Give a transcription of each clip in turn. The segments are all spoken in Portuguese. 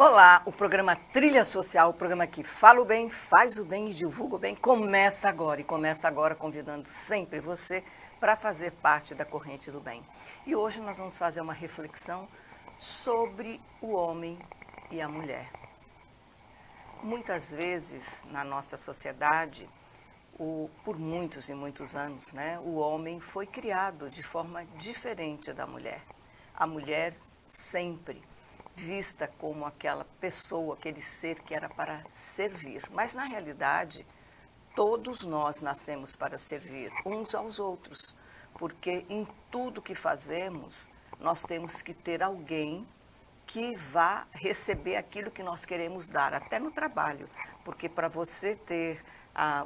Olá, o programa Trilha Social, o programa que fala o bem, faz o bem e divulga o bem, começa agora. E começa agora convidando sempre você para fazer parte da corrente do bem. E hoje nós vamos fazer uma reflexão sobre o homem e a mulher. Muitas vezes na nossa sociedade, por muitos e muitos anos, o homem foi criado de forma diferente da mulher. A mulher sempre vista como aquela pessoa, aquele ser que era para servir. Mas, na realidade, todos nós nascemos para servir uns aos outros, porque em tudo que fazemos, nós temos que ter alguém que vá receber aquilo que nós queremos dar, até no trabalho, porque para você ter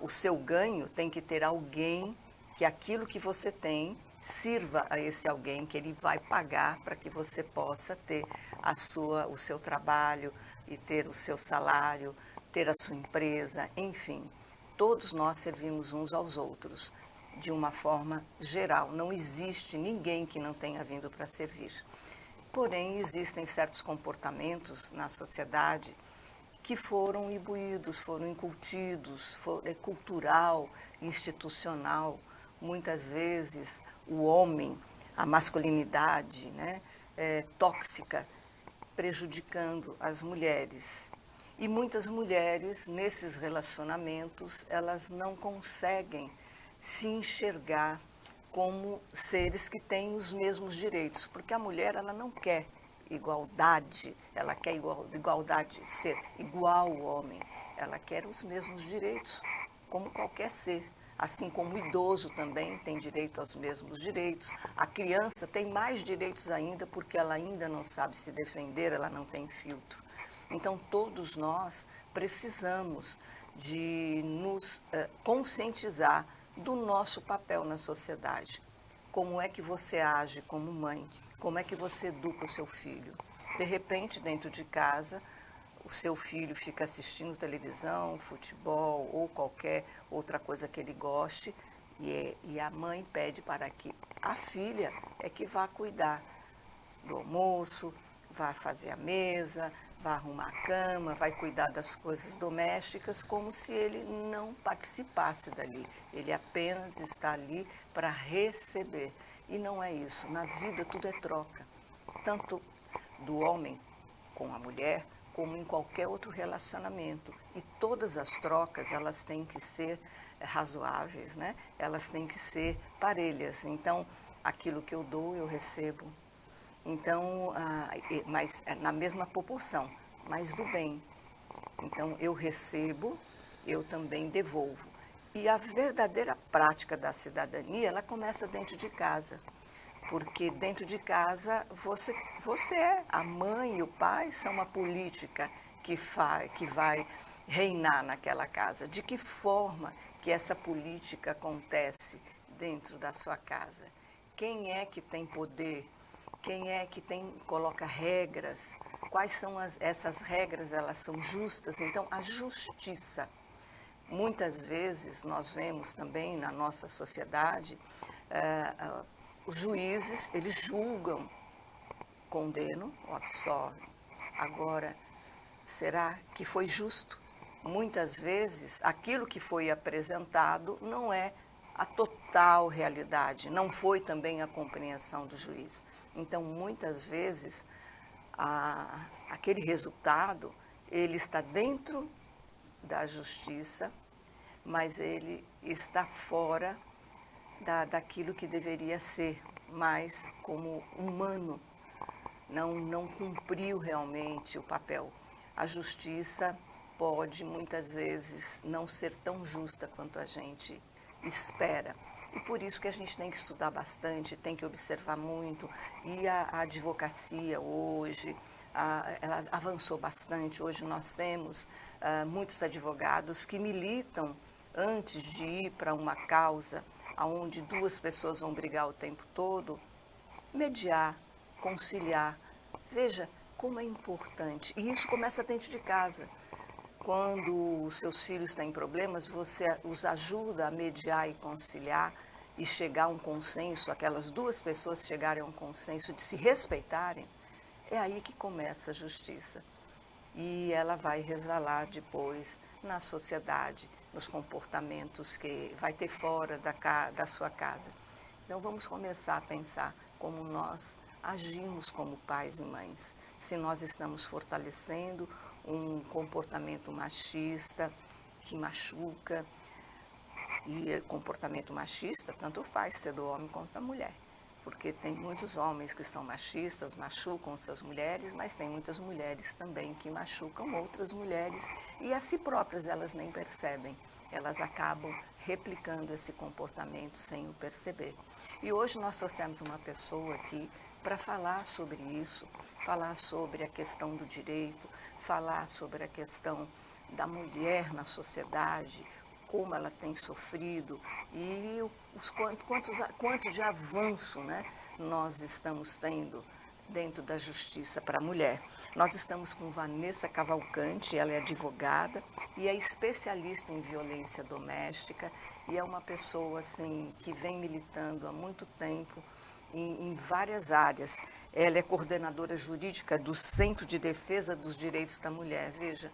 o seu ganho, tem que ter alguém que aquilo que você tem sirva a esse alguém, que ele vai pagar para que você possa ter o seu trabalho e ter o seu salário, ter a sua empresa, enfim. Todos nós servimos uns aos outros, de uma forma geral. Não existe ninguém que não tenha vindo para servir. Porém, existem certos comportamentos na sociedade que foram imbuídos, foram incutidos, é cultural, institucional. Muitas vezes o homem, a masculinidade, tóxica, prejudicando as mulheres. E muitas mulheres, nesses relacionamentos, elas não conseguem se enxergar como seres que têm os mesmos direitos, porque a mulher ela não quer igualdade, ela quer igualdade, ser igual ao homem, ela quer os mesmos direitos, como qualquer ser. Assim como o idoso também tem direito aos mesmos direitos, a criança tem mais direitos ainda porque ela ainda não sabe se defender, ela não tem filtro. Então, todos nós precisamos de nos conscientizar do nosso papel na sociedade. Como é que você age como mãe? Como é que você educa o seu filho? De repente, dentro de casa, o seu filho fica assistindo televisão, futebol ou qualquer outra coisa que ele goste e a mãe pede para que a filha é que vá cuidar do almoço, vá fazer a mesa, vá arrumar a cama, vai cuidar das coisas domésticas como se ele não participasse dali. Ele apenas está ali para receber. E não é isso. Na vida tudo é troca. Tanto do homem com a mulher, como em qualquer outro relacionamento. E todas as trocas, elas têm que ser razoáveis, Elas têm que ser parelhas. Então, aquilo que eu dou, eu recebo. Então, mas na mesma proporção, mas do bem. Então, eu recebo, eu também devolvo. E a verdadeira prática da cidadania, ela começa dentro de casa. Porque dentro de casa, você é a mãe e o pai são uma política que vai reinar naquela casa. De que forma que essa política acontece dentro da sua casa? Quem é que tem poder? Quem é que coloca regras? Quais são essas regras? Elas são justas? Então, a justiça. Muitas vezes nós vemos também na nossa sociedade, os juízes, eles julgam, condenam ou absorvem. Agora, será que foi justo? Muitas vezes, aquilo que foi apresentado não é a total realidade, não foi também a compreensão do juiz. Então, muitas vezes, aquele resultado, ele está dentro da justiça, mas ele está fora daquilo que deveria ser, mais como humano, não cumpriu realmente o papel. A justiça pode, muitas vezes, não ser tão justa quanto a gente espera. E por isso que a gente tem que estudar bastante, tem que observar muito. E a advocacia hoje, ela avançou bastante. Hoje nós temos muitos advogados que militam antes de ir para uma causa onde duas pessoas vão brigar o tempo todo, mediar, conciliar. Veja como é importante. E isso começa dentro de casa. Quando os seus filhos têm problemas, você os ajuda a mediar e conciliar e chegar a um consenso, aquelas duas pessoas chegarem a um consenso de se respeitarem, é aí que começa a justiça. e ela vai resvalar depois na sociedade, nos comportamentos que vai ter fora da sua casa. Então vamos começar a pensar como nós agimos como pais e mães. Se nós estamos fortalecendo um comportamento machista que machuca, e comportamento machista tanto faz ser do homem quanto da mulher. Porque tem muitos homens que são machistas, machucam suas mulheres, mas tem muitas mulheres também que machucam outras mulheres e a si próprias elas nem percebem. Elas acabam replicando esse comportamento sem o perceber. E hoje nós trouxemos uma pessoa aqui para falar sobre isso, falar sobre a questão do direito, falar sobre a questão da mulher na sociedade, como ela tem sofrido e quanto de avanço, né, nós estamos tendo dentro da justiça para a mulher. Nós estamos com Vanessa Cavalcante, ela é advogada e é especialista em violência doméstica e é uma pessoa assim, que vem militando há muito tempo em várias áreas. Ela é coordenadora jurídica do Centro de Defesa dos Direitos da Mulher. Veja,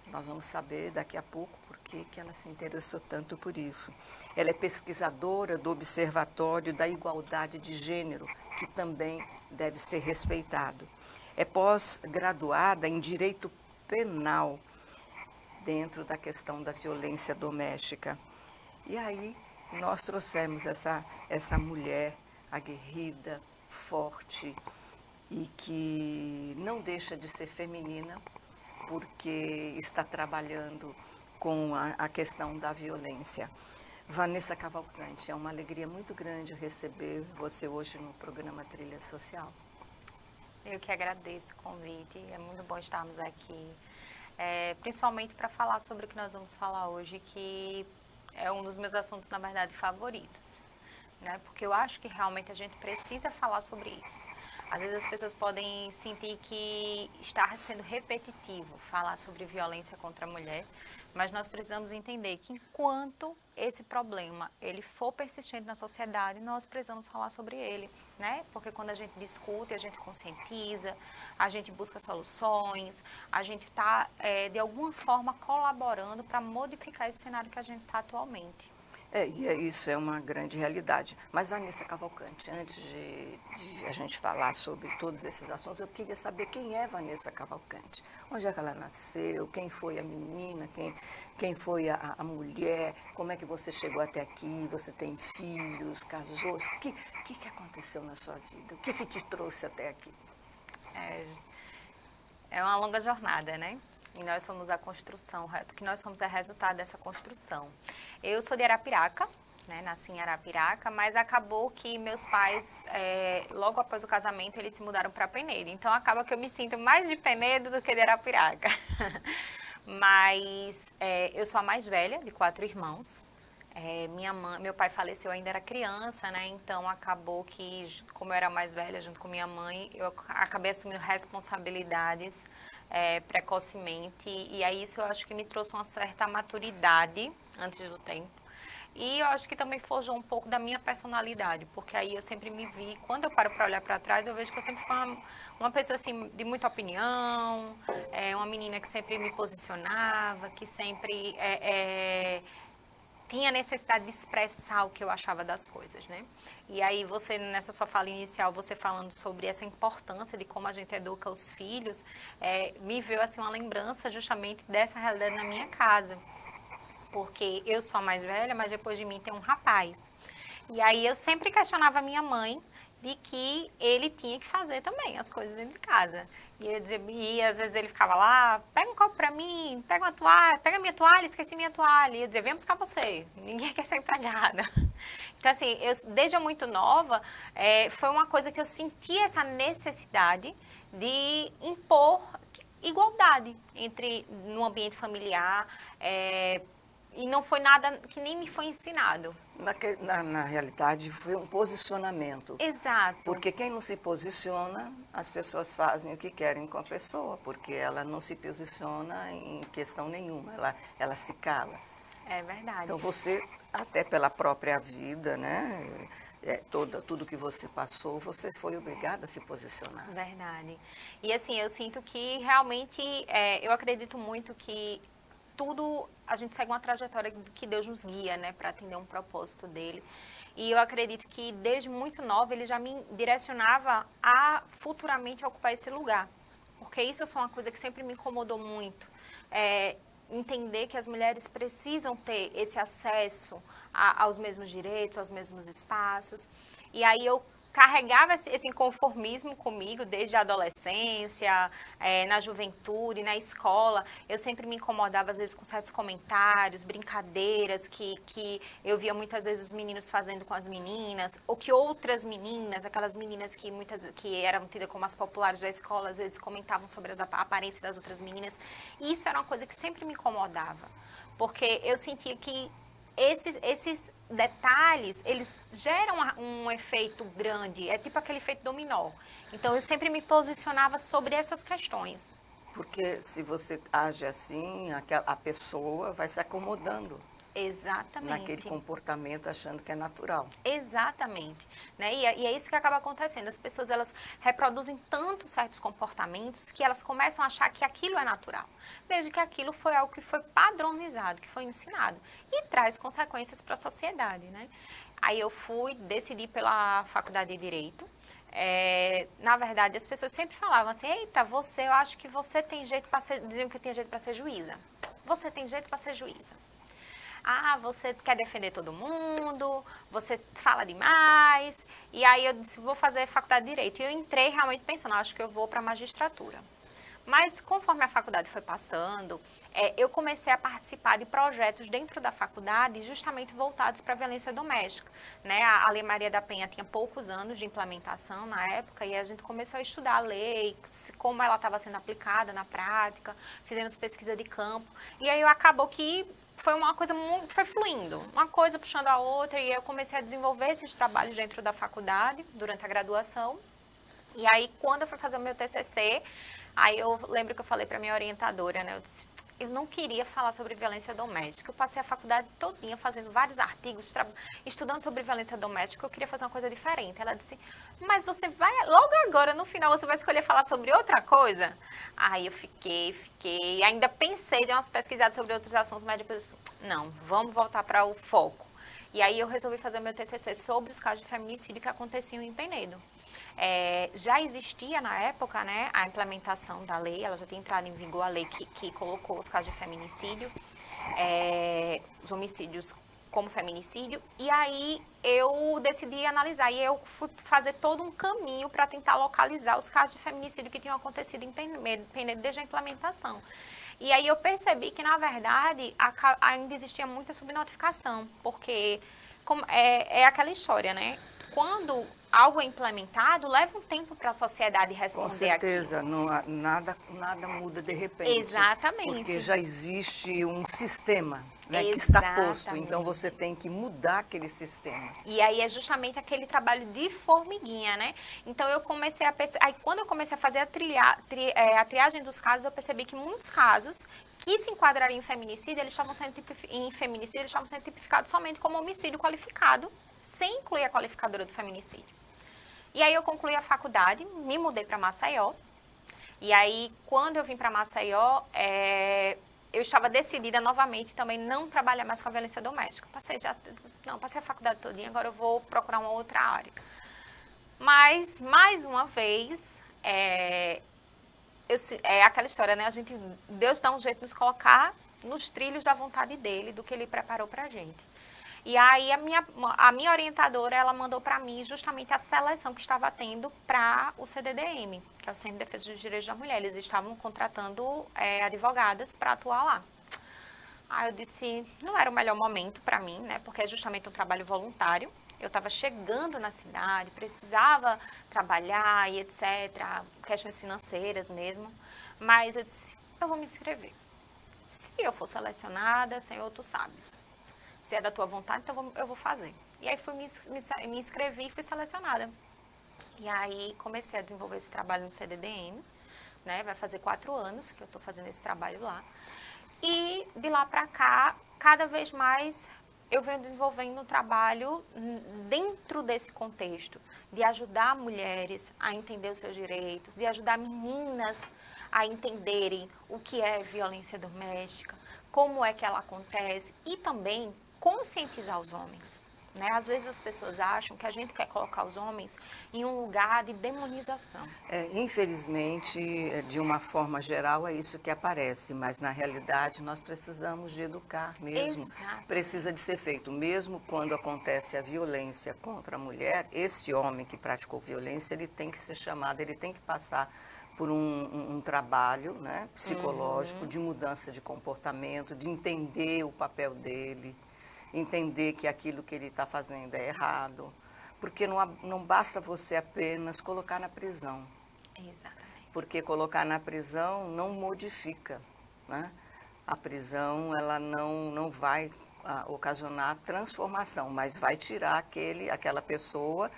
nós vamos saber daqui a pouco por que ela se interessou tanto por isso. Ela é pesquisadora do Observatório da Igualdade de Gênero, que também deve ser respeitado. É pós-graduada em Direito Penal, dentro da questão da violência doméstica. E aí nós trouxemos essa mulher aguerrida, forte e que não deixa de ser feminina, porque está trabalhando com a questão da violência. Vanessa Cavalcante, é uma alegria muito grande receber você hoje no programa Trilha Social. Eu que agradeço o convite, é muito bom estarmos aqui, principalmente para falar sobre o que nós vamos falar hoje, que é um dos meus assuntos, na verdade, favoritos, né? Porque eu acho que realmente a gente precisa falar sobre isso. Às vezes as pessoas podem sentir que está sendo repetitivo falar sobre violência contra a mulher, mas nós precisamos entender que enquanto esse problema ele for persistente na sociedade, nós precisamos falar sobre ele, né? Porque quando a gente discute, a gente conscientiza, a gente busca soluções, a gente está, de alguma forma, colaborando para modificar esse cenário que a gente está atualmente. Isso é uma grande realidade. Mas, Vanessa Cavalcante, antes de a gente falar sobre todos esses assuntos, eu queria saber quem é Vanessa Cavalcante. Onde é que ela nasceu, quem foi a menina, quem foi a mulher, como é que você chegou até aqui, você tem filhos, casou, o que aconteceu na sua vida? O que te trouxe até aqui? É uma longa jornada, né? E nós somos a construção, que nós somos o resultado dessa construção. Eu sou de Arapiraca, né? Nasci em Arapiraca, mas acabou que meus pais, logo após o casamento, eles se mudaram para Penedo. Então, acaba que eu me sinto mais de Penedo do que de Arapiraca. Mas eu sou a mais velha de 4 irmãos. Meu pai faleceu, eu ainda era criança, né? Então acabou que, como eu era mais velha, junto com minha mãe, eu acabei assumindo responsabilidades precocemente. E aí isso eu acho que me trouxe uma certa maturidade antes do tempo. E eu acho que também forjou um pouco da minha personalidade, porque aí eu sempre me vi, quando eu paro para olhar para trás, eu vejo que eu sempre fui uma pessoa assim, de muita opinião, uma menina que sempre me posicionava, que sempre tinha necessidade de expressar o que eu achava das coisas, né? E aí você, nessa sua fala inicial, você falando sobre essa importância de como a gente educa os filhos, me veio assim uma lembrança justamente dessa realidade na minha casa. Porque eu sou a mais velha, mas depois de mim tem um rapaz. E aí eu sempre questionava a minha mãe de que ele tinha que fazer também as coisas dentro de casa. E às vezes ele ficava lá, pega um copo pra mim, pega uma toalha, pega minha toalha, esqueci minha toalha. E eu dizia, vem buscar você, ninguém quer ser empregada. Então assim, desde muito nova, foi uma coisa que eu senti essa necessidade de impor igualdade no ambiente familiar, e não foi nada que nem me foi ensinado. Na realidade, foi um posicionamento. Exato. Porque quem não se posiciona, as pessoas fazem o que querem com a pessoa, porque ela não se posiciona em questão nenhuma, ela se cala. É verdade. Então você, até pela própria vida, né? Tudo que você passou, você foi obrigada a se posicionar. Verdade. E assim, eu sinto que realmente, eu acredito muito que tudo, a gente segue uma trajetória que Deus nos guia, né, para atender um propósito dele. E eu acredito que desde muito nova ele já me direcionava a futuramente ocupar esse lugar. Porque isso foi uma coisa que sempre me incomodou muito. Entender que as mulheres precisam ter esse acesso aos mesmos direitos, aos mesmos espaços. E aí eu carregava esse inconformismo comigo desde a adolescência, na juventude, na escola. Eu sempre me incomodava, às vezes, com certos comentários, brincadeiras que eu via muitas vezes os meninos fazendo com as meninas, ou que outras meninas, aquelas meninas que eram tidas como as populares da escola, às vezes comentavam sobre a aparência das outras meninas. E isso era uma coisa que sempre me incomodava, porque eu sentia que esses detalhes, eles geram um efeito grande, é tipo aquele efeito dominó. Então, eu sempre me posicionava sobre essas questões. Porque se você age assim, a pessoa vai se acomodando Exatamente. naquele comportamento, achando que é natural. Exatamente. Né? E é isso que acaba acontecendo. As pessoas, elas reproduzem tanto certos comportamentos que elas começam a achar que aquilo é natural. Desde que aquilo foi algo que foi padronizado, que foi ensinado. E traz consequências para a sociedade, né? Aí eu decidi pela faculdade de Direito. Na verdade, as pessoas sempre falavam assim, eita, eu acho que você tem jeito para ser, diziam que eu tinha jeito para ser juíza. Você tem jeito para ser juíza. Ah, você quer defender todo mundo, você fala demais. E aí eu disse, vou fazer faculdade de Direito. E eu entrei realmente pensando, acho que eu vou para a magistratura. Mas conforme a faculdade foi passando, eu comecei a participar de projetos dentro da faculdade justamente voltados para a violência doméstica. Né? A Lei Maria da Penha tinha poucos anos de implementação na época e a gente começou a estudar a lei, como ela estava sendo aplicada na prática, fizemos pesquisa de campo. E aí acabou que foi uma coisa muito, foi fluindo, uma coisa puxando a outra, e eu comecei a desenvolver esses trabalhos dentro da faculdade, durante a graduação. E aí, quando eu fui fazer o meu TCC, aí eu lembro que eu falei para minha orientadora, né, eu disse, eu não queria falar sobre violência doméstica. Eu passei a faculdade todinha fazendo vários artigos, estudando sobre violência doméstica, eu queria fazer uma coisa diferente. Ela disse, mas você vai, logo agora, no final, você vai escolher falar sobre outra coisa? Aí eu fiquei, ainda pensei, dei umas pesquisadas sobre outros assuntos, mas depois, não, vamos voltar para o foco. E aí eu resolvi fazer o meu TCC sobre os casos de feminicídio que aconteciam em Penedo. Já existia na época, né, a implementação da lei, ela já tinha entrado em vigor a lei que colocou os casos de feminicídio, os homicídios como feminicídio, e aí eu decidi analisar, e eu fui fazer todo um caminho para tentar localizar os casos de feminicídio que tinham acontecido em Penedo desde a implementação. E aí eu percebi que, na verdade, ainda existia muita subnotificação, porque é aquela história, né? Quando algo é implementado, leva um tempo para a sociedade responder aquilo. Com certeza, nada muda de repente. Exatamente. Porque já existe um sistema, né, que está posto, então você tem que mudar aquele sistema. E aí é justamente aquele trabalho de formiguinha, né? Então eu comecei a perceber, aí quando eu comecei a fazer a triagem dos casos, eu percebi que muitos casos que se enquadrariam em feminicídio, eles estavam sendo tipificados somente como homicídio qualificado, sem incluir a qualificadora do feminicídio. E aí eu concluí a faculdade, me mudei para Maceió. E aí, quando eu vim para Maceió, eu estava decidida novamente também não trabalhar mais com a violência doméstica. Passei a faculdade todinha, agora eu vou procurar uma outra área. Mas, mais uma vez, é aquela história, né? Deus dá um jeito de nos colocar nos trilhos da vontade dele, do que ele preparou para a gente. E aí a minha orientadora, ela mandou para mim justamente a seleção que estava tendo para o CDDM, que é o Centro de Defesa dos Direitos da Mulher. Eles estavam contratando advogadas para atuar lá. Aí eu disse, não era o melhor momento para mim, né? Porque é justamente um trabalho voluntário. Eu estava chegando na cidade, precisava trabalhar e etc., questões financeiras mesmo. Mas eu disse, eu vou me inscrever. Se eu for selecionada, Senhor, tu sabes. Se é da tua vontade, então eu vou fazer. E aí me inscrevi e fui selecionada. E aí comecei a desenvolver esse trabalho no CDDM, né? Vai fazer 4 anos que eu estou fazendo esse trabalho lá. E de lá para cá, cada vez mais eu venho desenvolvendo um trabalho dentro desse contexto, de ajudar mulheres a entender os seus direitos, de ajudar meninas a entenderem o que é violência doméstica, como é que ela acontece e também conscientizar os homens. Né? Às vezes as pessoas acham que a gente quer colocar os homens em um lugar de demonização. Infelizmente, de uma forma geral, é isso que aparece, mas na realidade nós precisamos de educar mesmo. Exato. Precisa de ser feito, mesmo quando acontece a violência contra a mulher, esse homem que praticou violência, ele tem que ser chamado, ele tem que passar por um trabalho, né, psicológico, de mudança de comportamento, de entender o papel dele, entender que aquilo que ele está fazendo é errado, porque não basta você apenas colocar na prisão. Exatamente. Porque colocar na prisão não modifica, né? A prisão ela não vai ocasionar transformação, mas vai tirar aquela pessoa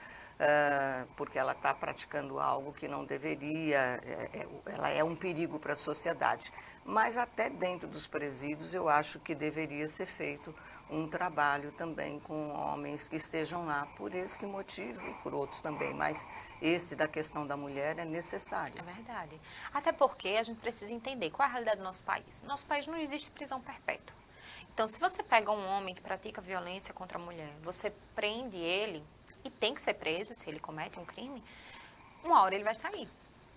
porque ela está praticando algo que não deveria, ela é um perigo para a sociedade. Mas até dentro dos presídios eu acho que deveria ser feito um trabalho também com homens que estejam lá por esse motivo e por outros também, mas esse da questão da mulher é necessário. É verdade. Até porque a gente precisa entender qual é a realidade do nosso país. No nosso país não existe prisão perpétua. Então, se você pega um homem que pratica violência contra a mulher, você prende ele, e tem que ser preso se ele comete um crime, uma hora ele vai sair.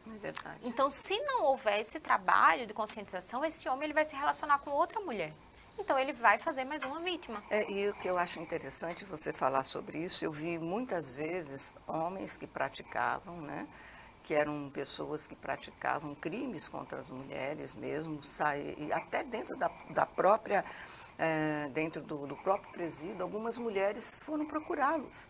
É verdade. Então, se não houver esse trabalho de conscientização, esse homem ele vai se relacionar com outra mulher. Então, ele vai fazer mais uma vítima. E o que eu acho interessante você falar sobre isso, eu vi muitas vezes homens que praticavam, né, que eram pessoas que praticavam crimes contra as mulheres mesmo, e até dentro da própria, dentro do próprio presídio, algumas mulheres foram procurá-los.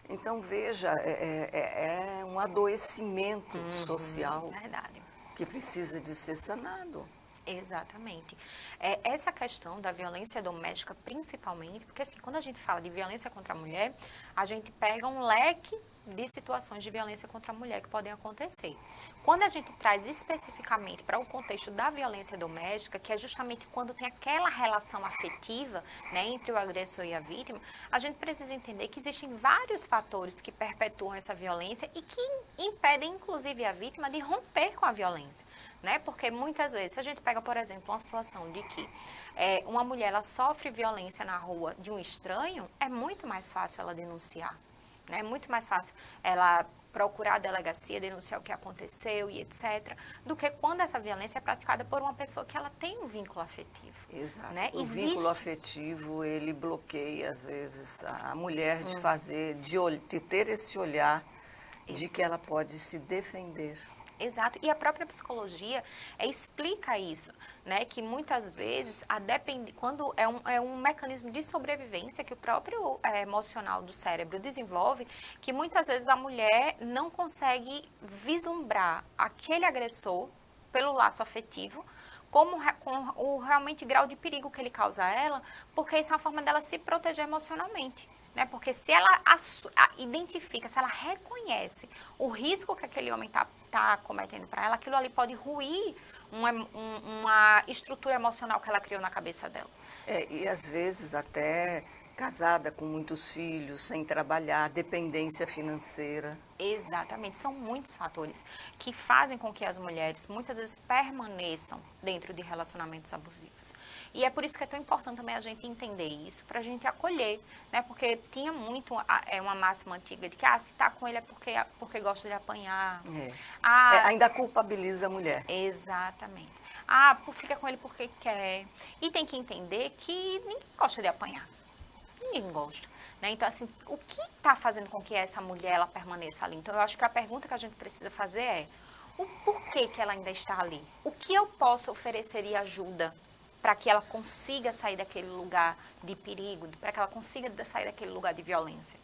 Então, veja, é um adoecimento social Verdade. que precisa de ser sanado. Exatamente. Essa questão da violência doméstica, principalmente, porque assim, quando a gente fala de violência contra a mulher, a gente pega um leque de situações de violência contra a mulher que podem acontecer. Quando a gente traz especificamente para o contexto da violência doméstica, que é justamente quando tem aquela relação afetiva, né, entre o agressor e a vítima, a gente precisa entender que existem vários fatores que perpetuam essa violência e que impedem, inclusive, a vítima de romper com a violência, né? Porque muitas vezes, se a gente pega, por exemplo, uma situação de que uma mulher ela sofre violência na rua de um estranho, é muito mais fácil ela denunciar. É muito mais fácil ela procurar a delegacia, denunciar o que aconteceu e etc., do que quando essa violência é praticada por uma pessoa que ela tem um vínculo afetivo. Exato. Né? O vínculo afetivo, ele bloqueia, às vezes, a mulher de fazer, de ter esse olhar de que ela pode se defender. Exato, e a própria psicologia explica isso, né? Que muitas vezes, quando é um mecanismo de sobrevivência que o próprio emocional do cérebro desenvolve, que muitas vezes a mulher não consegue vislumbrar aquele agressor pelo laço afetivo, com o realmente grau de perigo que ele causa a ela, porque isso é uma forma dela se proteger emocionalmente. Né? Porque se ela identifica, se ela reconhece o risco que aquele homem está cometendo para ela, aquilo ali pode ruir uma estrutura emocional que ela criou na cabeça dela. E às vezes até casada com muitos filhos, sem trabalhar, dependência financeira. Exatamente, são muitos fatores que fazem com que as mulheres muitas vezes permaneçam dentro de relacionamentos abusivos. E é por isso que é tão importante também a gente entender isso, para a gente acolher, né? Porque tinha muito uma máxima antiga de que se está com ele é porque gosta de apanhar. Ainda culpabiliza a mulher. Exatamente. Fica com ele porque quer. E tem que entender que ninguém gosta de apanhar. Ninguém gosta, né? Então, assim, o que está fazendo com que essa mulher ela permaneça ali? Então, eu acho que a pergunta que a gente precisa fazer é o porquê que ela ainda está ali? O que eu posso oferecer de ajuda para que ela consiga sair daquele lugar de perigo, para que ela consiga sair daquele lugar de violência?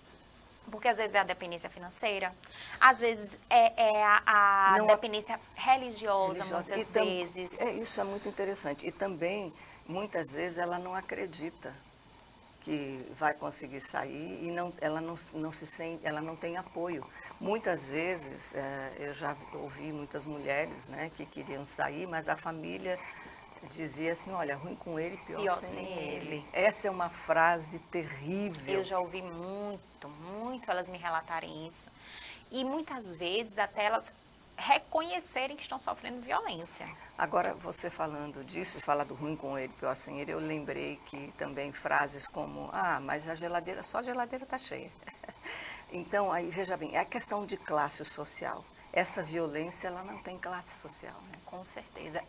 Porque às vezes é a dependência financeira, às vezes é a dependência religiosa, muitas vezes. Isso é muito interessante. E também, muitas vezes, ela não acredita que vai conseguir sair e ela não se sente, ela não tem apoio. Muitas vezes, eu já ouvi muitas mulheres, né, que queriam sair, mas a família Dizia assim, olha, ruim com ele, Pior sem sem ele. ele. Essa é uma frase terrível. Eu já ouvi muito, muito elas me relatarem isso. E muitas vezes até elas reconhecerem que estão sofrendo violência. Agora, você falando disso, de falar do ruim com ele, pior sem ele, eu lembrei que também frases como, mas a geladeira, só a geladeira está cheia. Então, aí, veja bem, é a questão de classe social. Essa violência, ela não tem classe social, né? Com certeza.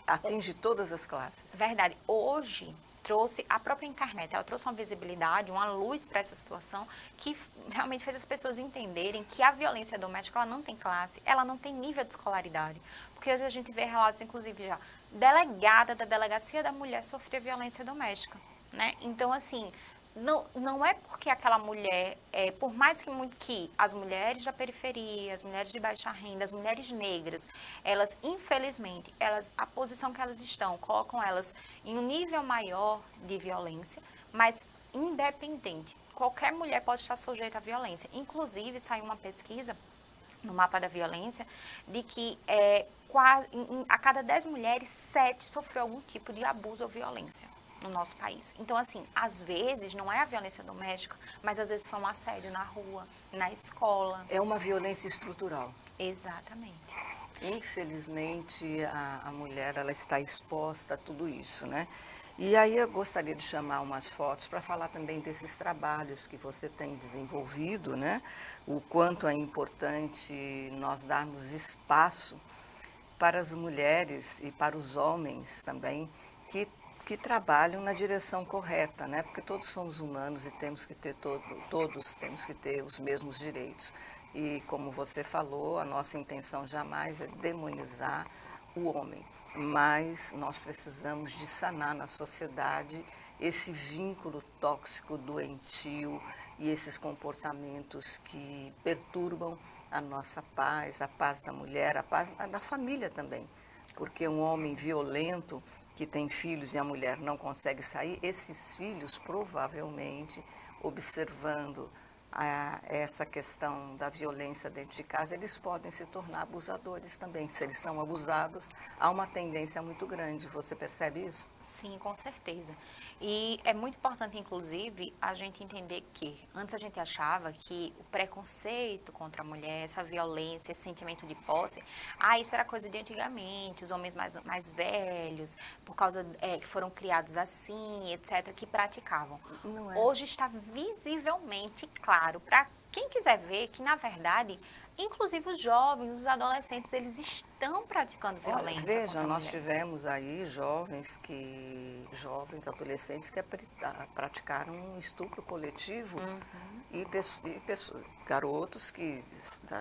Atinge todas as classes. Verdade. Hoje trouxe a própria internet, ela trouxe uma visibilidade, uma luz para essa situação que realmente fez as pessoas entenderem que a violência doméstica ela não tem classe, ela não tem nível de escolaridade. Porque hoje a gente vê relatos, inclusive já, delegada da Delegacia da Mulher sofria violência doméstica, né? Então, assim, não é porque aquela mulher, por mais que as mulheres da periferia, as mulheres de baixa renda, as mulheres negras, elas, infelizmente, a posição que elas estão, colocam elas em um nível maior de violência, mas independente, qualquer mulher pode estar sujeita à violência. Inclusive, saiu uma pesquisa no mapa da violência, de que a cada 10 mulheres, 7 sofreu algum tipo de abuso ou violência no nosso país. Então, assim, às vezes não é a violência doméstica, mas às vezes foi um assédio na rua, na escola. É uma violência estrutural. Exatamente. Infelizmente, a mulher ela está exposta a tudo isso, né? E aí eu gostaria de chamar umas fotos para falar também desses trabalhos que você tem desenvolvido, né? O quanto é importante nós darmos espaço para as mulheres e para os homens também que trabalham na direção correta, né? Porque todos somos humanos e temos que ter todos temos que ter os mesmos direitos. E como você falou, a nossa intenção jamais é demonizar o homem, mas nós precisamos de sanar na sociedade esse vínculo tóxico, doentio e esses comportamentos que perturbam a nossa paz, a paz da mulher, a paz da família também. Porque um homem violento que tem filhos e a mulher não consegue sair, esses filhos provavelmente, observando essa questão da violência dentro de casa, eles podem se tornar abusadores também. Se eles são abusados, há uma tendência muito grande. Você percebe isso? Sim, com certeza. E é muito importante, inclusive, a gente entender que antes a gente achava que o preconceito contra a mulher, essa violência, esse sentimento de posse, isso era coisa de antigamente, os homens mais velhos, por causa que foram criados assim, etc., que praticavam. Não é. Hoje está visivelmente claro para quem quiser ver que, na verdade, inclusive os jovens, os adolescentes, eles estão praticando violência Veja, contra a nós mulher. tivemos aí jovens, adolescentes que praticaram um estupro coletivo e garotos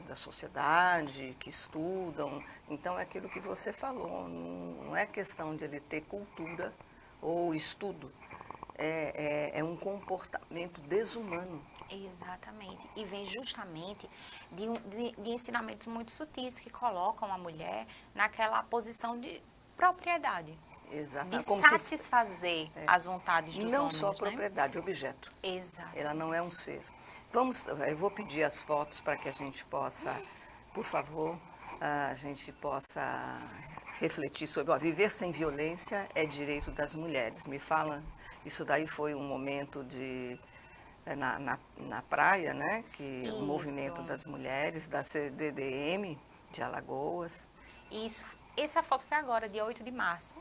da sociedade, que estudam. Então, é aquilo que você falou, não é questão de ele ter cultura ou estudo. É um comportamento desumano. Exatamente. E vem justamente de ensinamentos muito sutis que colocam a mulher naquela posição de propriedade. Exatamente. De satisfazer as vontades dos não homens. só né? propriedade, objeto. Exato. Ela não é um ser. Eu vou pedir as fotos para que a gente possa, por favor, a gente possa refletir sobre viver sem violência é direito das mulheres. Me fala, isso daí foi um momento na praia, né? O movimento das mulheres, da CDDM de Alagoas. Isso. Essa foto foi agora, dia 8 de março.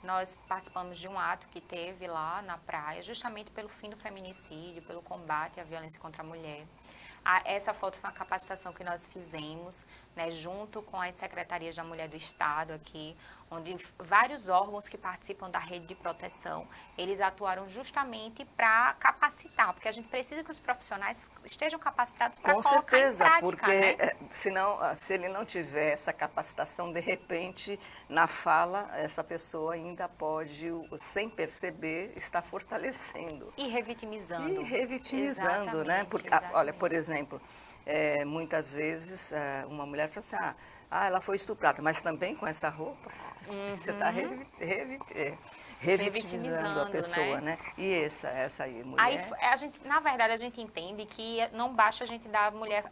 Nós participamos de um ato que teve lá na praia, justamente pelo fim do feminicídio, pelo combate à violência contra a mulher. Essa foto foi uma capacitação que nós fizemos, né, junto com as secretarias da Mulher do Estado aqui, onde vários órgãos que participam da rede de proteção, eles atuaram justamente para capacitar, porque a gente precisa que os profissionais estejam capacitados para colocar em prática. Porque né? senão, se ele não tiver essa capacitação, de repente, na fala, essa pessoa ainda pode, sem perceber, estar fortalecendo. E revitimizando. E revitimizando, né? Porque, olha, por exemplo, muitas vezes uma mulher fala assim, ela foi estuprada, mas também com essa roupa. Você está revitimizando a pessoa, né? E essa aí, mulher... Na verdade, a gente entende que não basta a gente dar à mulher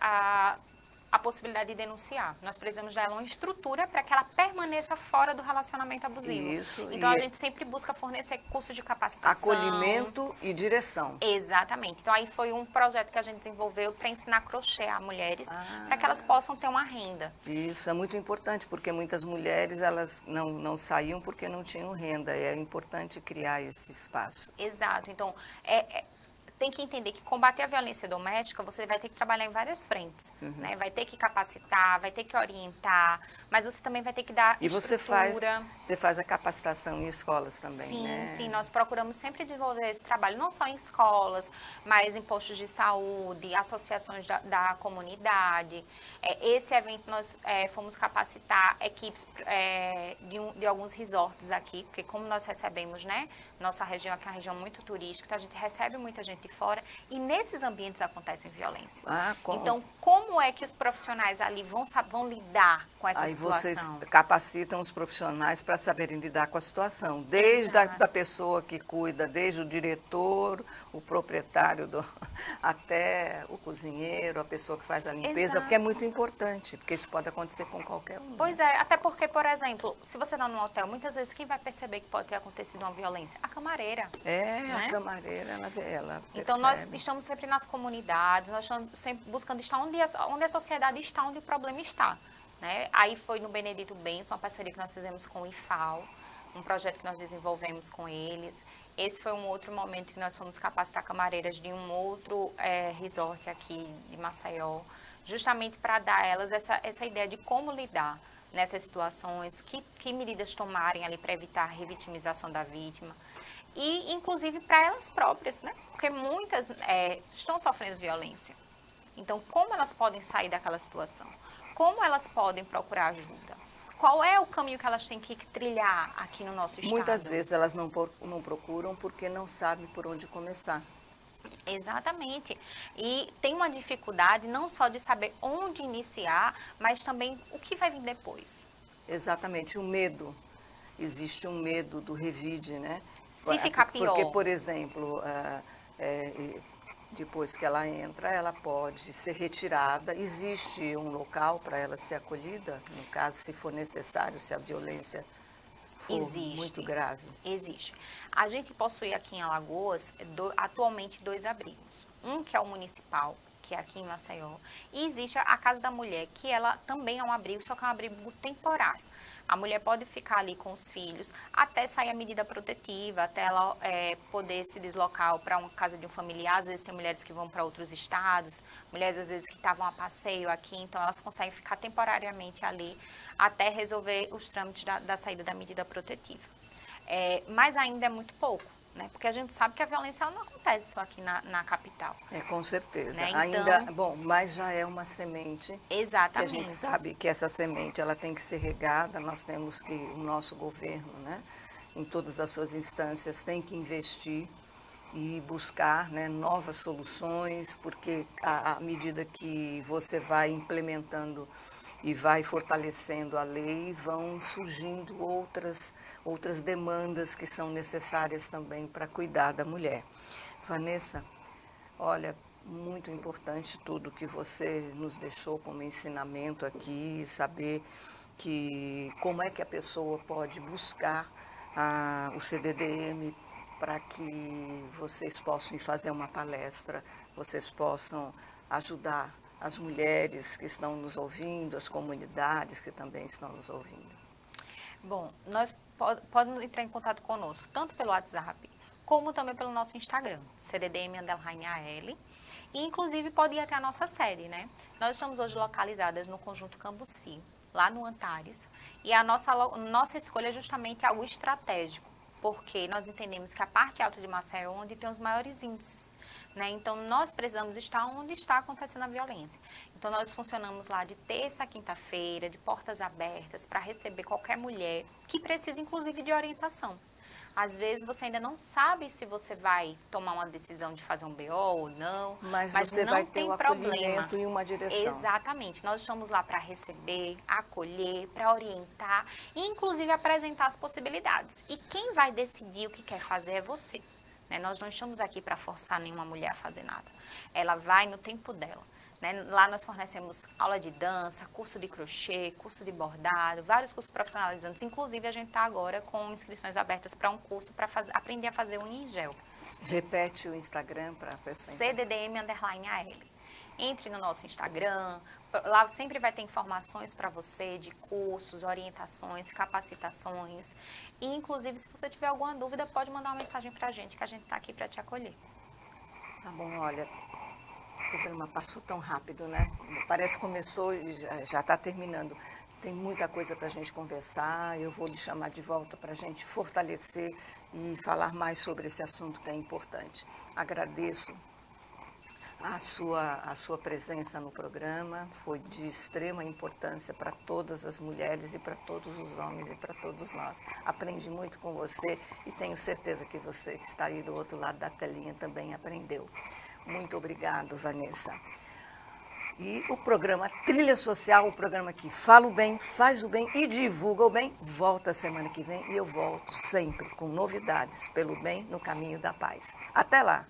a possibilidade de denunciar. Nós precisamos dar ela uma estrutura para que ela permaneça fora do relacionamento abusivo. Isso, então, a gente sempre busca fornecer cursos de capacitação. Acolhimento e direção. Exatamente. Então, aí foi um projeto que a gente desenvolveu para ensinar crochê a mulheres, para que elas possam ter uma renda. Isso é muito importante, porque muitas mulheres elas não saíam porque não tinham renda. É importante criar esse espaço. Exato. Então, tem que entender que combater a violência doméstica, você vai ter que trabalhar em várias frentes, né? Vai ter que capacitar, vai ter que orientar, mas você também vai ter que dar estrutura. Você faz a capacitação em escolas também, sim, né? Sim, nós procuramos sempre desenvolver esse trabalho, não só em escolas, mas em postos de saúde, associações da comunidade. Esse evento nós fomos capacitar equipes de alguns resorts aqui, porque como nós recebemos, né? Nossa região aqui é uma região muito turística, então a gente recebe muita gente de fora e nesses ambientes acontecem violência. Então, como é que os profissionais ali vão lidar com essa situação? Aí vocês capacitam os profissionais para saberem lidar com a situação, desde a pessoa que cuida, desde o diretor, o proprietário, até o cozinheiro, a pessoa que faz a limpeza, porque é muito importante, porque isso pode acontecer com qualquer um. Pois é, até porque, por exemplo, se você está num hotel, muitas vezes quem vai perceber que pode ter acontecido uma violência? A camareira. Né? A camareira, ela então, nós estamos sempre nas comunidades, nós estamos sempre buscando estar onde a sociedade está, onde o problema está. Né? Aí foi no Benedito Bentes, uma parceria que nós fizemos com o IFAO, um projeto que nós desenvolvemos com eles. Esse foi um outro momento que nós fomos capacitar camareiras de um outro resort aqui de Maceió, justamente para dar a elas essa ideia de como lidar nessas situações, que medidas tomarem ali para evitar a revitimização da vítima. E, inclusive, para elas próprias, né? Porque muitas estão sofrendo violência. Então, como elas podem sair daquela situação? Como elas podem procurar ajuda? Qual é o caminho que elas têm que trilhar aqui no nosso estado? Muitas vezes elas não procuram porque não sabem por onde começar. Exatamente. E tem uma dificuldade não só de saber onde iniciar, mas também o que vai vir depois. Exatamente, o medo. Existe um medo do revide, né? Se ficar pior. Porque, por exemplo, depois que ela entra, ela pode ser retirada. Existe um local para ela ser acolhida, no caso, se for necessário, se a violência for muito grave? Existe. A gente possui aqui em Alagoas, atualmente, 2 abrigos. Um que é o municipal, que é aqui em Maceió, e existe a Casa da Mulher, que ela também é um abrigo, só que é um abrigo temporário. A mulher pode ficar ali com os filhos até sair a medida protetiva, até ela poder se deslocar para uma casa de um familiar. Às vezes tem mulheres que vão para outros estados, mulheres às vezes que estavam a passeio aqui, então elas conseguem ficar temporariamente ali até resolver os trâmites da saída da medida protetiva. Mas ainda é muito pouco. Né? Porque a gente sabe que a violência não acontece só aqui na capital. Com certeza. Né? Ainda, mas já é uma semente. Exatamente. Que a gente sabe que essa semente ela tem que ser regada. Nós temos que, o nosso governo, né, em todas as suas instâncias, tem que investir e buscar, né, novas soluções, porque à medida que você vai implementando e vai fortalecendo a lei, vão surgindo outras demandas que são necessárias também para cuidar da mulher. Vanessa, olha, muito importante tudo que você nos deixou como ensinamento aqui, saber como é que a pessoa pode buscar o CDDM para que vocês possam fazer uma palestra, vocês possam ajudar as mulheres que estão nos ouvindo, as comunidades que também estão nos ouvindo. Bom, nós podem entrar em contato conosco, tanto pelo WhatsApp, como também pelo nosso Instagram, CDDM_AL, e inclusive pode ir até a nossa sede, né? Nós estamos hoje localizadas no Conjunto Cambuci, lá no Antares, e a nossa escolha é justamente algo estratégico, porque nós entendemos que a parte alta de Maceió é onde tem os maiores índices, né? Então, nós precisamos estar onde está acontecendo a violência. Então, nós funcionamos lá de terça a quinta-feira, de portas abertas, para receber qualquer mulher que precisa, inclusive, de orientação. Às vezes, você ainda não sabe se você vai tomar uma decisão de fazer um BO ou não, mas você não vai ter tem um acolhimento e uma direção. Exatamente. Nós estamos lá para receber, acolher, para orientar e, inclusive, apresentar as possibilidades. E quem vai decidir o que quer fazer é você. Né? Nós não estamos aqui para forçar nenhuma mulher a fazer nada. Ela vai no tempo dela. né? Lá nós fornecemos aula de dança, curso de crochê, curso de bordado, vários cursos profissionalizantes. Inclusive, a gente está agora com inscrições abertas para um curso para aprender a fazer unha em gel. Repete o Instagram para a pessoa entender. CDDM_AL. Entre no nosso Instagram, lá sempre vai ter informações para você de cursos, orientações, capacitações. E, inclusive, se você tiver alguma dúvida, pode mandar uma mensagem para a gente, que a gente está aqui para te acolher. Tá bom, olha, o programa passou tão rápido, né? Parece que começou e já está terminando. Tem muita coisa para a gente conversar, eu vou lhe chamar de volta para a gente fortalecer e falar mais sobre esse assunto que é importante. Agradeço a sua presença no programa, foi de extrema importância para todas as mulheres e para todos os homens e para todos nós. Aprendi muito com você e tenho certeza que você que está aí do outro lado da telinha também aprendeu. Muito obrigado, Vanessa. E o programa Trilha Social, o programa que fala o bem, faz o bem e divulga o bem, volta semana que vem e eu volto sempre com novidades pelo bem no caminho da paz. Até lá!